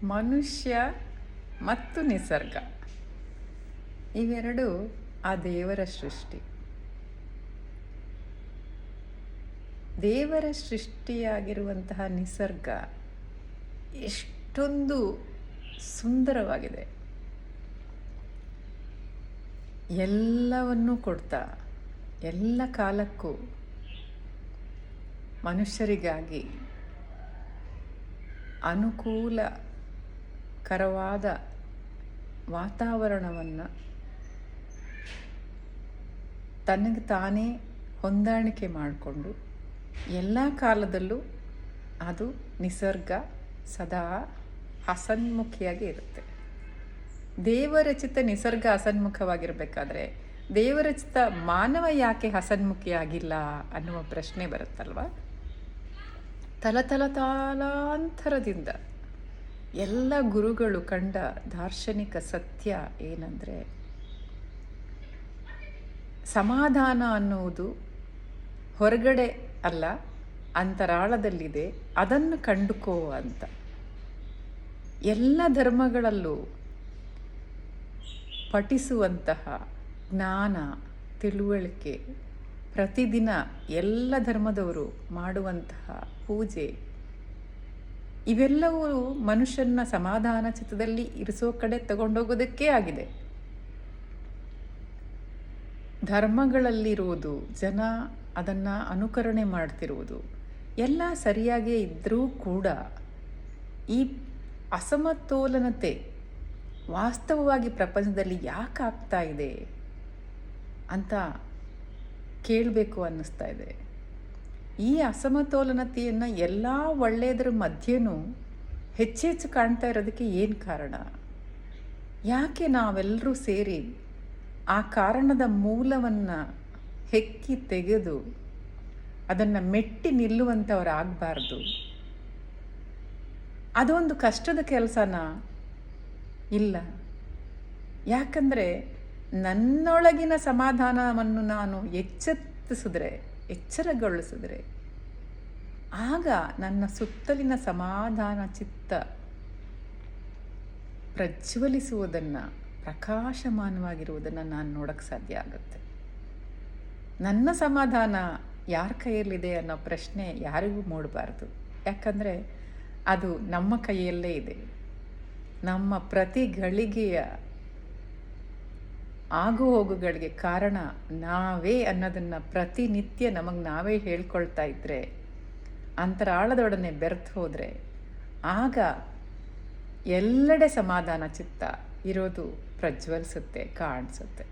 ಮನುಷ್ಯ ಮತ್ತು ನಿಸರ್ಗ ಇವೆರಡು ಆ ದೇವರ ಸೃಷ್ಟಿ. ದೇವರ ಸೃಷ್ಟಿಯಾಗಿರುವಂತಹ ನಿಸರ್ಗ ಎಷ್ಟೊಂದು ಸುಂದರವಾಗಿದೆ. ಎಲ್ಲವನ್ನೂ ಕೊಡ್ತಾ ಎಲ್ಲ ಕಾಲಕ್ಕೂ ಮನುಷ್ಯರಿಗಾಗಿ ಅನುಕೂಲಕರವಾದ ವಾತಾವರಣವನ್ನು ತನಗೆ ತಾನೇ ಹೊಂದಾಣಿಕೆ ಮಾಡಿಕೊಂಡು ಎಲ್ಲ ಕಾಲದಲ್ಲೂ ಅದು ನಿಸರ್ಗ ಸದಾ ಹಸನ್ಮುಖಿಯಾಗಿ ಇರುತ್ತೆ. ದೇವರಚಿತ ನಿಸರ್ಗ ಹಸನ್ಮುಖವಾಗಿರಬೇಕಾದ್ರೆ ದೇವರಚಿತ ಮಾನವ ಯಾಕೆ ಹಸನ್ಮುಖಿಯಾಗಿಲ್ಲ ಅನ್ನುವ ಪ್ರಶ್ನೆ ಬರುತ್ತಲ್ವ. ತಲತಲಾಂತರದಿಂದ ಎಲ್ಲ ಗುರುಗಳು ಕಂಡ ದಾರ್ಶನಿಕ ಸತ್ಯ ಏನಂದರೆ, ಸಮಾಧಾನ ಅನ್ನುವುದು ಹೊರಗಡೆ ಅಲ್ಲ, ಅಂತರಾಳದಲ್ಲಿದೆ, ಅದನ್ನು ಕಂಡುಕೋ ಅಂತ. ಎಲ್ಲ ಧರ್ಮಗಳಲ್ಲೂ ಪಠಿಸುವಂತಹ ಜ್ಞಾನ, ತಿಳುವಳಿಕೆ, ಪ್ರತಿದಿನ ಎಲ್ಲ ಧರ್ಮದವರು ಮಾಡುವಂತಹ ಪೂಜೆ, ಇವೆಲ್ಲವೂ ಮನುಷ್ಯನ ಸಮಾಧಾನ ಚಿತ್ತದಲ್ಲಿ ಇರಿಸೋ ಕಡೆ ತಗೊಂಡೋಗೋದಕ್ಕೇ ಆಗಿದೆ. ಧರ್ಮಗಳಲ್ಲಿರುವುದು, ಜನ ಅದನ್ನು ಅನುಕರಣೆ ಮಾಡ್ತಿರುವುದು ಎಲ್ಲ ಸರಿಯಾಗೇ ಇದ್ದರೂ ಕೂಡ ಈ ಅಸಮತೋಲನತೆ ವಾಸ್ತವವಾಗಿ ಪ್ರಪಂಚದಲ್ಲಿ ಯಾಕೆ ಆಗ್ತಾ ಇದೆ ಅಂತ ಕೇಳಬೇಕು ಅನ್ನಿಸ್ತಾ ಇದೆ. ಈ ಅಸಮತೋಲನತೆಯನ್ನು ಎಲ್ಲ ಒಳ್ಳೆಯದರ ಮಧ್ಯೆನೂ ಹೆಚ್ಚೆಚ್ಚು ಕಾಣ್ತಾ ಇರೋದಕ್ಕೆ ಏನು ಕಾರಣ? ಯಾಕೆ ನಾವೆಲ್ಲರೂ ಸೇರಿ ಆ ಕಾರಣದ ಮೂಲವನ್ನು ಹೆಕ್ಕಿ ತೆಗೆದು ಅದನ್ನು ಮೆಟ್ಟಿ ನಿಲ್ಲುವಂಥವರಾಗಬಾರ್ದು? ಅದೊಂದು ಕಷ್ಟದ ಕೆಲಸನಾ? ಇಲ್ಲ. ಯಾಕಂದರೆ ನನ್ನೊಳಗಿನ ಸಮಾಧಾನವನ್ನು ನಾನು ಎಚ್ಚರಗೊಳಿಸಿದ್ರೆ ಆಗ ನನ್ನ ಸುತ್ತಲಿನ ಸಮಾಧಾನ ಚಿತ್ತ ಪ್ರಜ್ವಲಿಸುವುದನ್ನು, ಪ್ರಕಾಶಮಾನವಾಗಿರುವುದನ್ನು ನಾನು ನೋಡೋಕ್ಕೆ ಸಾಧ್ಯ ಆಗುತ್ತೆ. ನನ್ನ ಸಮಾಧಾನ ಯಾರ ಕೈಯಲ್ಲಿದೆ ಅನ್ನೋ ಪ್ರಶ್ನೆ ಯಾರಿಗೂ ಮೂಡಬಾರ್ದು. ಯಾಕಂದರೆ ಅದು ನಮ್ಮ ಕೈಯಲ್ಲೇ ಇದೆ. ನಮ್ಮ ಪ್ರತಿ ಗಳಿಗೆಯ ಆಗು ಹೋಗುಗಳಿಗೆ ಕಾರಣ ನಾವೇ ಅನ್ನೋದನ್ನು ಪ್ರತಿನಿತ್ಯ ನಮಗೆ ನಾವೇ ಹೇಳ್ಕೊಳ್ತಾ ಇದ್ದರೆ, ಅಂತರಾಳದೊಡನೆ ಬೆರೆತು ಹೋದರೆ ಆಗ ಎಲ್ಲೆಡೆ ಸಮಾಧಾನ ಚಿತ್ತ ಇರೋದು ಪ್ರಜ್ವಲಿಸುತ್ತೆ, ಕಾಣಿಸುತ್ತೆ.